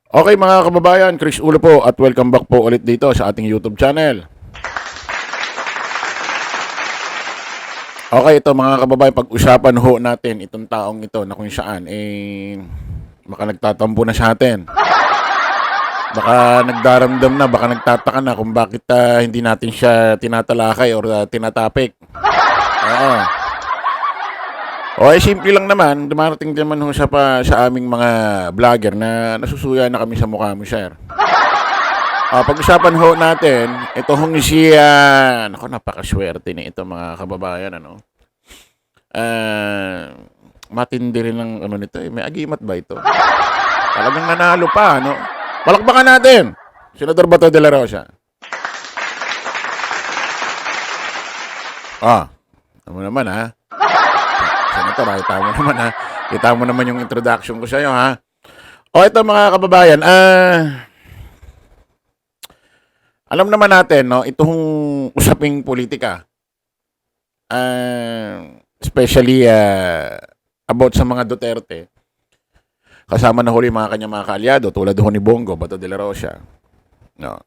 Okay mga kababayan, Chris Ulo po at welcome back po ulit dito sa ating YouTube channel. Okay, ito mga kababayan, pag-usapan ho natin itong taong ito na kung saan baka nagtatampo na sa atin. Baka nagdaramdam na, baka nagtataka na kung bakit hindi natin siya tinatalakay or tinatapik. Oo. Okay, simple lang naman. Dumarating naman ho sa aming mga vlogger na nasusuya na kami sa mukha mo, sir. Pag-usapan ho natin, ito hong siya, ako napakaswerte na ito mga kababayan, ano. Matindi rin ang ano nito, may agimat ba ito? Talagang nanalo pa, ano. Palakpakan natin, Senador Bato de la Rosa. Ano naman ha? Senator, kita mo naman ha. Kita mo naman yung introduction ko sa iyo ha. Ito mga kababayan, alam naman natin, no, itong usaping politika, especially about sa mga Duterte, kasama na huli mga kanyang mga kaalyado, tulad ho ni Bongo, Bato de la Rosa. No.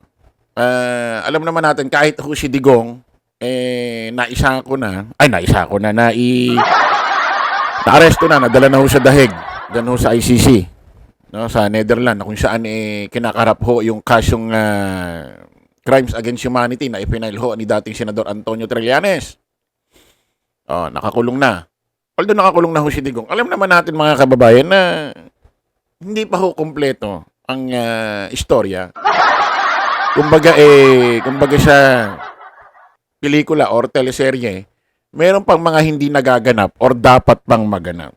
Alam naman natin, kahit ho si Digong, na-aresto na, nadala na ho sa dahig, dyan ho sa ICC, no, sa Netherlands, kung saan kinakarap ho yung kasyong crimes against humanity na ipinail ho ni dating Senador Antonio Trillanes. Nakakulong na. Although nakakulong na ho si Digong, alam naman natin mga kababayan na hindi pa ho kompleto ang istorya. Kumbaga sa pelikula or teleserye, meron pang mga hindi nagaganap or dapat pang maganap.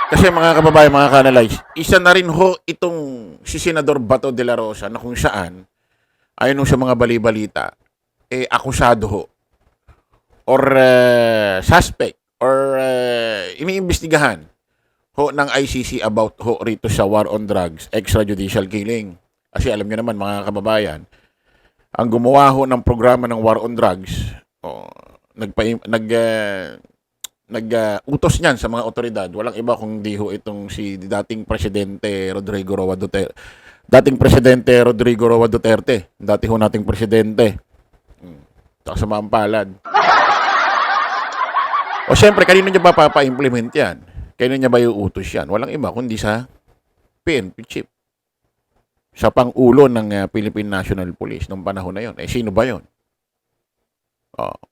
Kasi mga kababayan, mga kanalays, isa na rin ho itong si Senador Bato de la Rosa na kung saan, ayon sa mga bali-balita, akusado ho or suspect or iniimbestigahan ho ng ICC about ho rito sa war on drugs, extrajudicial killing. Kasi alam nyo naman mga kababayan, ang gumawa ho ng programa ng war on drugs, nag-utos niyan sa mga otoridad, walang iba kundi ho itong si dating Presidente Rodrigo Roa Duterte. Dating Presidente Rodrigo Roa Duterte, dati ho nating presidente. Sa mampalad. Siyempre, kanino niya ba papa-implement yan? Kanino niya ba iuutos yan? Walang iba kundi sa PNP chief. Sa pangulo ng Philippine National Police nung panahon na yon. Sino ba yon?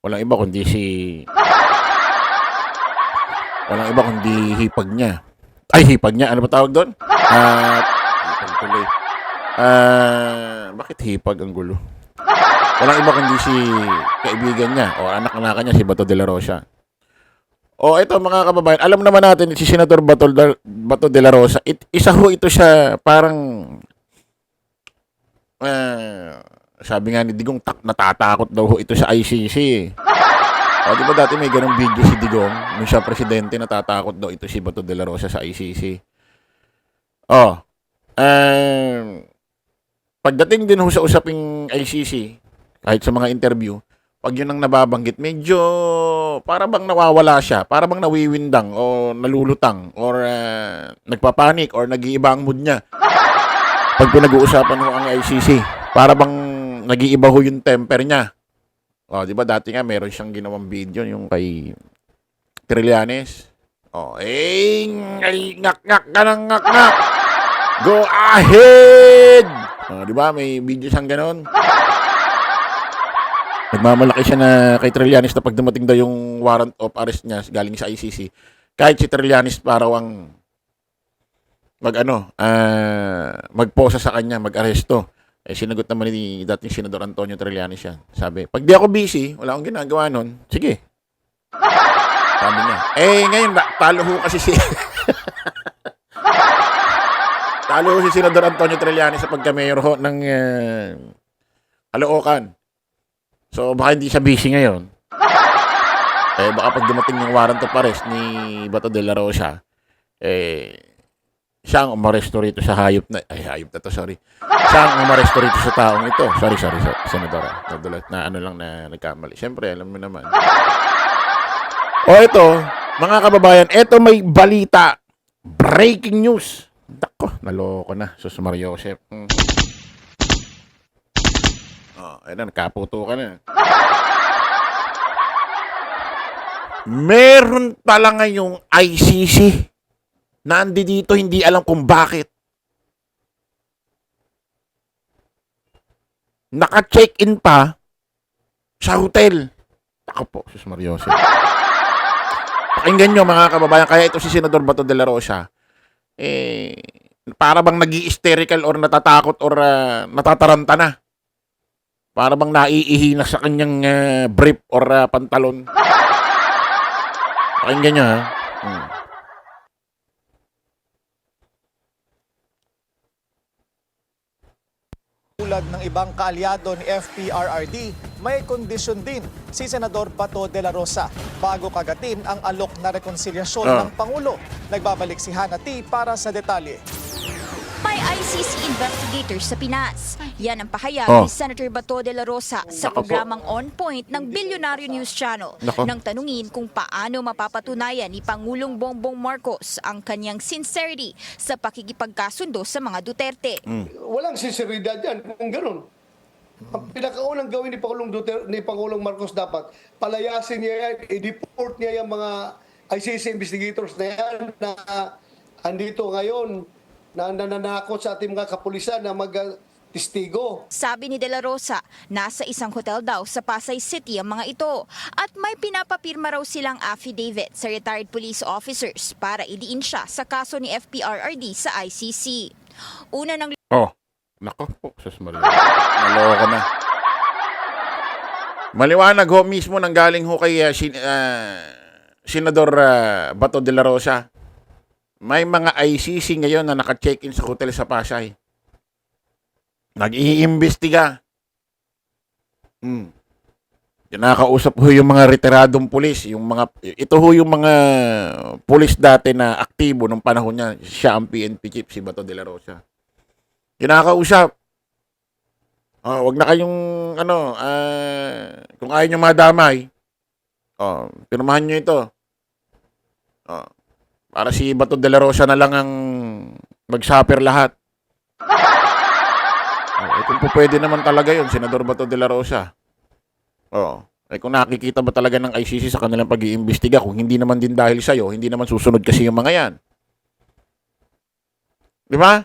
Walang iba kundi hipag niya. Hipag niya. Ano ba tawag doon? Hipag tuloy. Bakit hipag ang gulo? Walang iba kundi si kaibigan niya o anak-anakan niya si Bato de la Rosa. Ito mga kababayan, alam naman natin si Senador Bato de la Rosa, isa ho ito siya parang sabi nga ni Digong, natatakot daw ho ito sa ICC. Di ba dati may ganung video si Digong, nung siya presidente, natatakot daw ito si Bato de la Rosa sa ICC. Pagdating din ho sa usaping ICC, kahit sa mga interview, pag yun ang nababanggit, medyo para bang nawawala siya, para bang nawiwindang o nalulutang or nagpapanik or nag-iiba ang mood niya. Pag pinag-uusapan ho ang ICC, para bang nag-iiba ho yung temper niya. Di ba dati nga meron siyang ginawang video yung kay Trillanes. Ngak-ngak ka ng ngak-ngak. Go ahead! Di ba may video siyang ganon? Nagmamalaki siya na kay Trillanes na pag dumating daw yung warrant of arrest niya galing sa ICC. Kahit si Trillanes paraw ang magposa sa kanya, mag-aresto. Sinagot naman ni dating Senador Antonio Trillanes yan. Sabi, pag di ako busy, wala akong ginagawa nun, sige. Sabi niya. Ngayon, talo ho kasi talo ho si Senador Antonio Trillanes sa pagka-mayor ho ng Caloocan. So, baka hindi siya busy ngayon. Baka pag dumating yung warrant of arrest ni Bato de la Rosa, siya ang umaresto rito sa hayop na sorry. Siya ang umaresto rito sa taong ito. Sorry, Senadora. Nadulat na na nagkamali. Siyempre, alam mo naman. Ito, mga kababayan, ito may balita. Breaking news. Nako, naloko na. Sus Mario Joseph. Ayun na, nagkaputo ka na. Meron pala ngayong ICC na andi dito, hindi alam kung bakit. Naka-check-in pa sa hotel. Ako po, sus Mario Joseph. Pakinggan nyo mga kababayan, kaya ito si Senador Bato de la Rosa, para bang nag-i-hysterical or natatakot or natataranta na. Para bang naiihi na sa kanyang brief or pantalon. Pakinggan nyo, ha? Tulad ng ibang kaalyado ni FPRRD, may kondisyon din si Senador Bato de la Rosa bago kagatin ang alok na rekonsilyasyon ng Pangulo. Nagbabalik si Hannah T. para sa detalye. May ICC investigators sa Pinas. Yan ang pahayag ni Senator Bato de la Rosa sa programang On Point ng Bilyonaryo News Channel nang tanungin kung paano mapapatunayan ni Pangulong Bongbong Marcos ang kanyang sincerity sa pakikipagkasundo sa mga Duterte. Walang sinseridad yan kung gano'n. Ang pinakaunang gawin ni Pangulong Duterte, ni Pangulong Marcos dapat, palayasin niya yan, i-deport niya yung mga ICC investigators na yan na andito ngayon, na nananakot sa ating mga kapulisan na mag-testigo. Sabi ni De La Rosa, nasa isang hotel daw sa Pasay City ang mga ito at may pinapapirma raw silang affidavit sa retired police officers para idiin siya sa kaso ni FPRRD sa ICC. Una ng Nako po, sus Mario. Naloko na. Maliwanag ho mismo nang galing ho kay Senador Bato de la Rosa. May mga ICC ngayon na naka-check-in sa hotel sa Pasay. Nag-iimbestiga. Kinakausap ho yung mga retiradong pulis, ito ho yung mga pulis dati na aktibo nung panahon niya. Siya ang PNP chief, si Bato de la Rosa. Kinakausap. Wag na kayong kung ayaw nyo madamay, pirmahan nyo ito. Para si Bato de la Rosa na lang ang mag-suffer lahat. Kung po pwede naman talaga yun, Senador Bato de la Rosa. Kung nakikita ba talaga ng ICC sa kanilang pag-iimbestiga, kung hindi naman din dahil sa'yo, hindi naman susunod kasi yung mga yan. Di ba?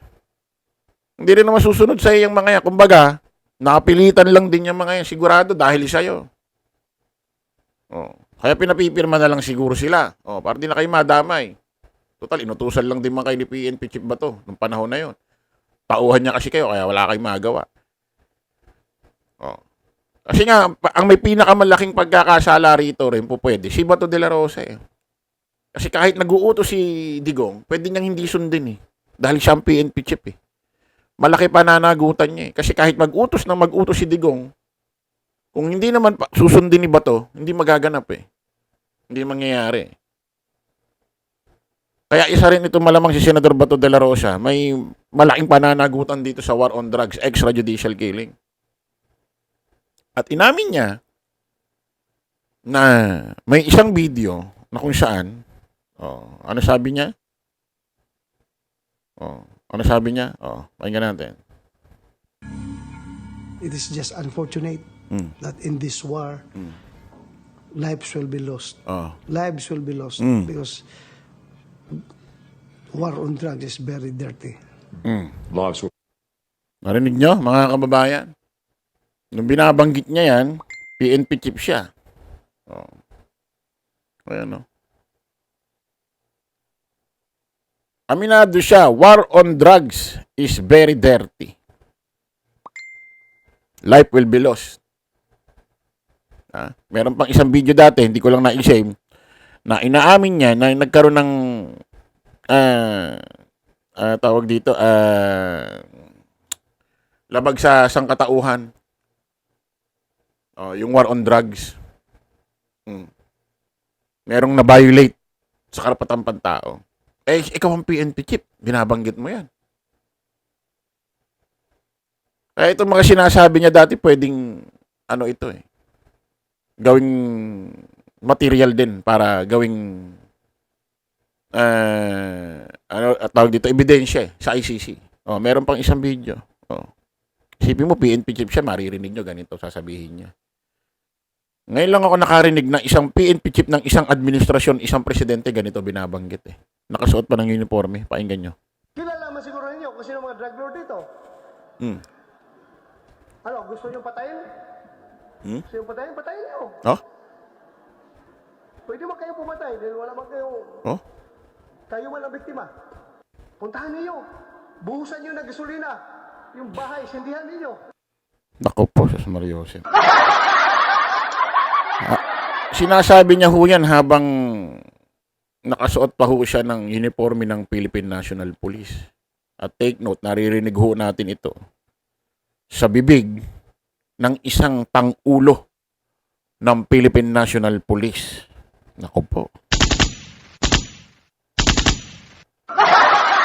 Hindi rin naman susunod sa'yo yung mga yan. Kumbaga, nakapilitan lang din yung mga yan, sigurado dahil sa'yo. Kaya pinapipirma na lang siguro sila. Para di na kayo madamay. Total, inutusan lang din man kayo ni PNP Chief Bato nung panahon na yon. Tauhan niya kasi kayo, kaya wala kayong magawa. Kasi nga, ang may pinakamalaking pagkakasala rito rin po pwede, si Bato de la Rosa eh. Kasi kahit nag-uutos si Digong, pwede niyang hindi sundin eh. Dahil siya ang PNP Chief eh. Malaki pananagutan niya eh. Kasi kahit mag-utos si Digong, kung hindi naman susundin ni Bato, hindi magaganap eh. Hindi mangyayari eh. Kaya isa rin ito malamang si Senador Bato de la Rosa, may malaking pananagutan dito sa war on drugs, extrajudicial killing. At inamin niya na may isang video na kung saan, ano sabi niya? Ano sabi niya? Pakinggan natin. It is just unfortunate that in this war, lives will be lost. Lives will be lost because war on drugs is very dirty. Narinig nyo, mga kababayan? Nung binabanggit niya yan, PNP chief siya. Ayan o. Aminado siya, war on drugs is very dirty. Life will be lost. Meron pang isang video dati, hindi ko lang na-save, na inaamin niya na nagkaroon ng tawag dito, labag sa sangkatauhan. Yung war on drugs. Merong na-violate sa karapatang pantao. Ikaw ang PNP chief, binabanggit mo yan. Itong mga sinasabi niya dati, pwedeng, ito eh, gawing material din para gawing tawag dito, ebidensya sa ICC. Oh, meron pang isang video. Oh. Isipin mo, PNP chief siya, maririnig nyo, ganito sasabihin niya. Ngayon lang ako nakarinig na isang PNP chief ng isang administrasyon, isang presidente, ganito binabanggit eh. Nakasuot pa ng uniforme, pakinggan nyo. Kilala naman siguro ninyo kung sino mga drug lord dito. Ano, gusto nyo patayin? Gusto nyo patayin? Patayin nyo. Oh? Pwede man kayo pumatay dahil wala man kayo, Oh? kayo man ang biktima. Puntahan ninyo. Buhusan nyo ng gasolina. Yung bahay, sindihan ninyo. Nako po, Sus Mariosin. Sinasabi niya ho yan habang nakasuot pa ho siya ng uniforme ng Philippine National Police. At take note, naririnig ho natin ito sa bibig ng isang tang-ulo ng Philippine National Police. Nako po.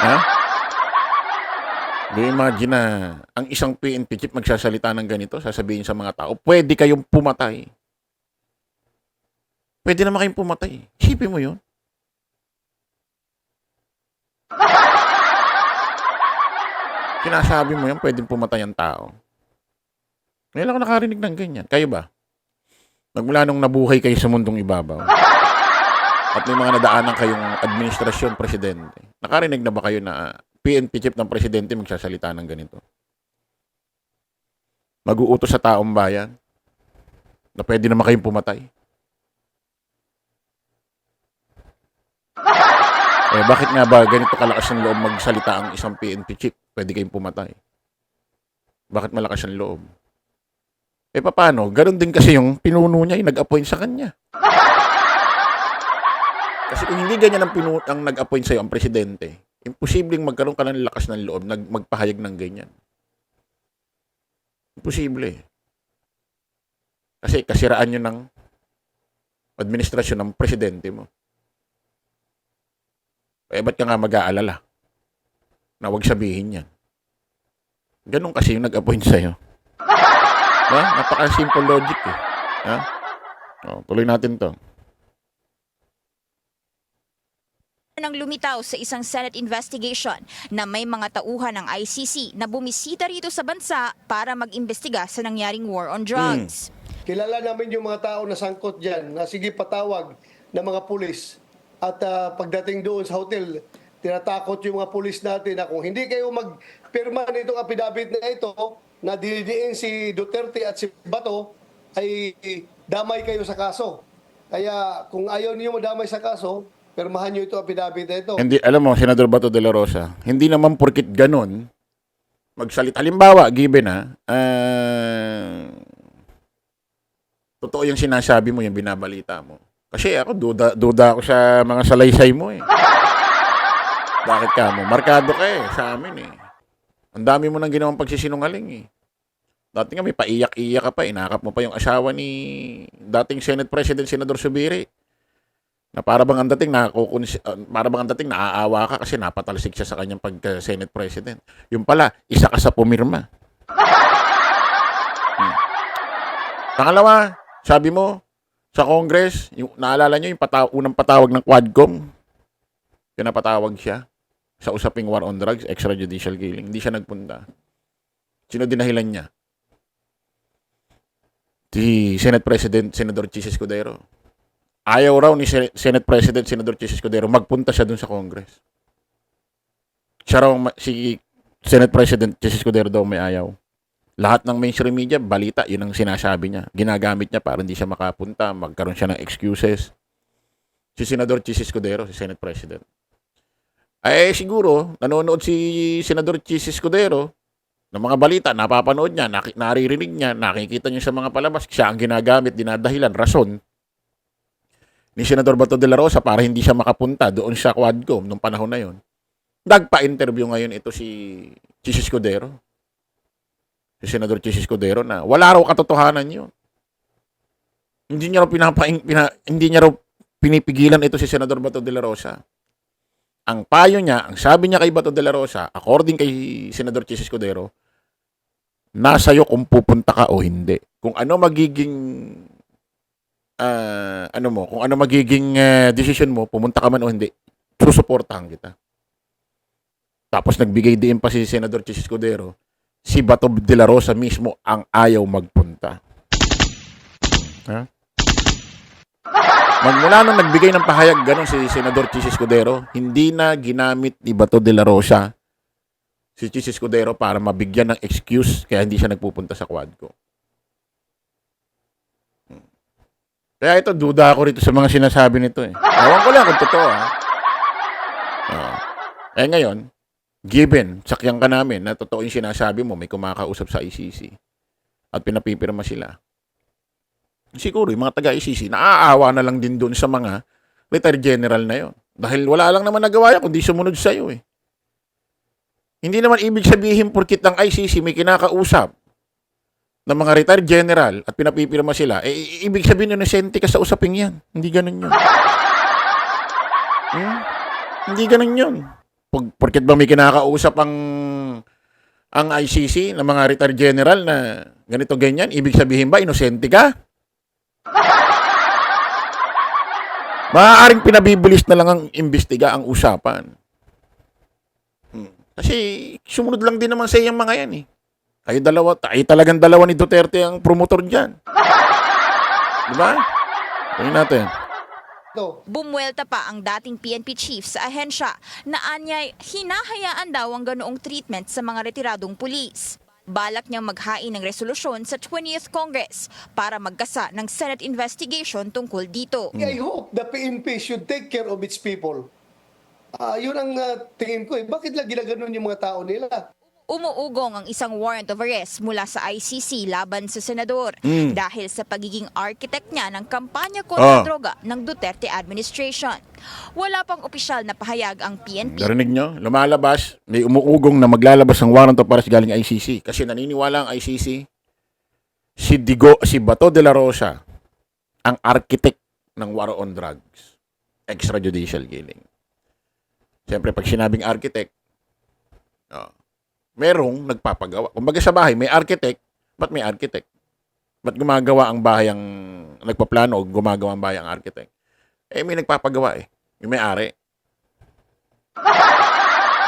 Ha? Do you imagine na ang isang PNP chief magsasalita ng ganito, sasabihin sa mga tao, pwede kayong pumatay. Pwede naman kayong pumatay. Isipin mo yun. Sinasabi mo yan, pwedeng pumatay ang tao. Ngayon ako nakarinig ng ganyan. Kayo ba? Magmula nung nabuhay kayo sa mundong ibabaw. At may mga nadaanan kayong administrasyon, presidente. Nakarinig na ba kayo na PNP chief ng presidente magsasalita ng ganito? Mag-uutos sa taong bayan na pwede naman kayong pumatay. Eh, bakit nga ba ganito kalakas ang loob magsalita ang isang PNP chief? Pwede kayong pumatay. Bakit malakas ang loob? Eh, paano? Ganon din kasi yung pinuno niya, yung nag-appoint sa kanya. Kasi kung hindi ganyan ang nag-appoint sa'yo, ang presidente, imposibleng magkaroon ka ng lakas ng loob, magpahayag ng ganyan. Imposible. Kasi kasiraan nyo ng administrasyon ng presidente mo. Eh, ba't ka nga mag-aalala na huwag sabihin yan? Ganun kasi yung nag-appoint sa'yo. Ha? Napaka-simple logic eh. Ha? O, tuloy natin to. Nang lumitaw sa isang Senate investigation na may mga tauhan ng ICC na bumisita rito sa bansa para mag-imbestiga sa nangyaring war on drugs. Kilala namin yung mga tao na sangkot dyan, na sige patawag ng mga pulis. At pagdating doon sa hotel, tinatakot yung mga pulis natin na kung hindi kayo magpirma nitong affidavit na ito, na dinidiin si Duterte at si Bato, ay damay kayo sa kaso. Kaya kung ayaw niyo madamay sa kaso, pirmahan niyo ito affidavit na ito. Hindi, alam mo, Senador Bato de la Rosa, hindi naman porkit ganun, magsalita. Halimbawa, given totoo yung sinasabi mo, yung binabalita mo. Kasi ako, duda ako sa mga salaysay mo eh. Bakit ka mo? Markado ka eh, sa amin eh. Ang dami mo nang ginawang pagsisinungaling eh. Dati nga may paiyak-iyak ka pa, inakap mo pa yung asawa ni dating Senate President, Senador Subiri. Na para bang ang dating naaawa ka kasi napatalsik siya sa kanyang pagka-Senate President. Yung pala, isa ka sa pumirma. Pangalawa, sabi mo, sa Congress, yung, naalala nyo yung unang patawag ng Quadcom? Pinapatawag siya sa usaping war on drugs, extrajudicial killing. Hindi siya nagpunta. Sino dinahilan niya? Si Senate President, Senador Chis Escudero. Ayaw raw ni Senate President, Senador Chis Escudero, magpunta siya dun sa Congress. Siya raw, si Senate President Chis Escudero daw may ayaw. Lahat ng mainstream media, balita, yun ang sinasabi niya. Ginagamit niya para hindi siya makapunta, magkaroon siya ng excuses. Si Senador Chis Escudero, si Senate President. Ay siguro, nanonood si Senador Chis Escudero ng mga balita, napapanood niya, naririnig niya, nakikita niya sa mga palabas, siya ang ginagamit, dinadahilan, rason ni Senador Bato de la Rosa para hindi siya makapunta doon sa Quadcom nung panahon na yon. Nagpa-interview ngayon ito si Chis Escudero. Si Senador Chis Escudero na wala raw katotohanan yun. Hindi niya raw pinipigilan ito si Senador Bato de la Rosa. Ang payo niya, ang sabi niya kay Bato de la Rosa, according kay Senador Chis Escudero, nasa iyo kung pupunta ka o hindi. Kung ano magiging kung ano magiging decision mo, pumunta ka man o hindi, susuportahan kita. Tapos nagbigay din pa si Senador Chis Escudero, si Bato de la Rosa mismo ang ayaw magpunta. Ha? Magmula nung nagbigay ng pahayag ganon si Senador Chis Escudero, hindi na ginamit ni Bato de la Rosa si Chis Escudero para mabigyan ng excuse kaya hindi siya nagpupunta sa Quadco. Kaya ito, duda ako rito sa mga sinasabi nito eh. Ewan ko lang kung totoo ha. Ngayon, given, sakyan ka namin na totoo yung sinasabi mo, may kumakausap sa ICC at pinapipirma sila. Siguro yung mga taga-ICC, naaawa na lang din doon sa mga retired general na yon. Dahil wala lang naman nagawa yan kundi sumunod sa'yo eh. Hindi naman ibig sabihin porkit ang ICC may kinakausap ng mga retired general at pinapipirma sila, ibig sabihin inosente ka sa usaping yan. Hindi ganun yun. Hindi ganun yun. Porkit ba may kinakausap ang ICC ng mga retired general na ganito ganyan, ibig sabihin ba inosente ka? Maaaring pinabibilis na lang ang imbestiga ang usapan. Kasi sumunod lang din naman sa iyang mga yan eh. Kayo talagang dalawa ni Duterte ang promotor dyan. Diba? Tingnan natin. Bumuelta pa ang dating PNP chief sa ahensya na anyay hinahayaan daw ang ganoong treatment sa mga retiradong pulis. Balak niyang maghain ng resolusyon sa 20th Congress para magkasa ng Senate investigation tungkol dito. I hope the PNP should take care of its people. Yun ang tingin ko eh. Bakit lang ginaganon yung mga tao nila? Umuugong ang isang warrant of arrest mula sa ICC laban sa senador dahil sa pagiging architect niya ng kampanya kontra droga ng Duterte administration. Wala pang opisyal na pahayag ang PNP. Narinig nyo? Lumalabas, may umuugong na maglalabas ng warrant of arrest galing ICC. Kasi naniniwala ang ICC, si Bato de la Rosa, ang architect ng war on drugs. Extrajudicial killing. Siyempre, pag sinabing architect, merong nagpapagawa. Kumbaga sa bahay, may architect. Ba't may architect? Ba't gumagawa ang bahay ang nagpaplano o gumagawa ang bahay ang architect? May nagpapagawa eh. Yung may-ari.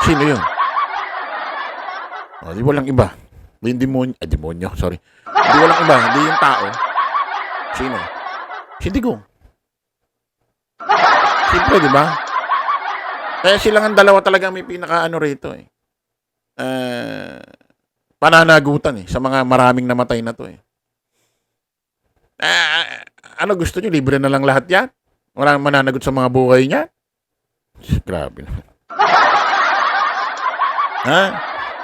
Sino yun? Di walang iba. Yung demonyo, sorry. Di walang iba, hindi yung tao. Sino? Si Digong. Siyempre, di ba? Kaya silang ang dalawa talaga may pinaka-ano rito eh. Pananagutan eh sa mga maraming namatay na to eh. Ano gusto nyo? Libre na lang lahat yan? Walang mananagot sa mga buhay niya? Grabe naman. Ha?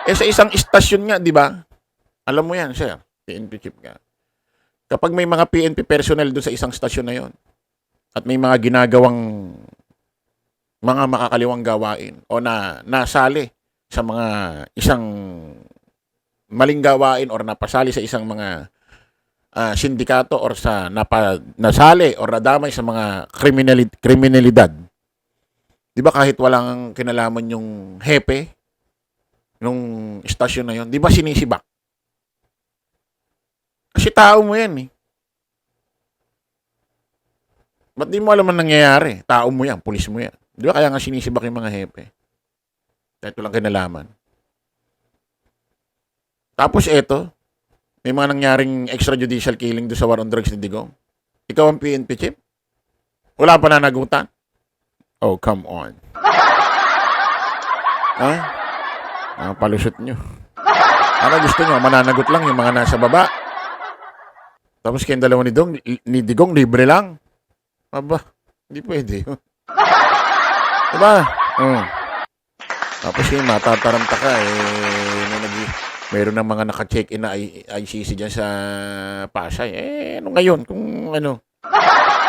Sa isang istasyon nga, di ba? Alam mo yan, sir. PNP chief ka. Kapag may mga PNP personnel doon sa isang stasyon na yon at may mga ginagawang mga makakaliwang gawain o nasali sa mga isang maling gawain or napasali sa isang mga sindikato or nasali or nadamay sa mga kriminalidad. Di ba kahit walang kinalaman yung hepe nung istasyon na yon, di ba sinisibak? Kasi tao mo yan eh. Ba't di mo alam ang nangyayari? Tao mo yan, pulis mo yan. Di ba kaya nga sinisibak yung mga hepe? Kahit walang kinalaman. Tapos eto, may mga nangyaring extrajudicial killing doon sa war on drugs ni Digong. Ikaw ang PNP chief? Wala pa nanagutan? Oh, come on. Ha? Palusot nyo. Ano gusto nyo? Mananagot lang yung mga nasa baba. Tapos kayong dalawa ni Digong, libre lang. Aba, hindi pwede. Diba? Tapos yun, matataranta ka meron ng mga naka-check-in na ICC dyan sa Pasay. Ano ngayon? Kung ano?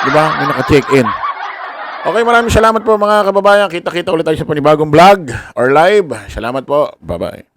Diba? May naka-check-in. Okay, maraming salamat po mga kababayan. Kita-kita ulit tayo sa panibagong vlog or live. Salamat po. Bye-bye.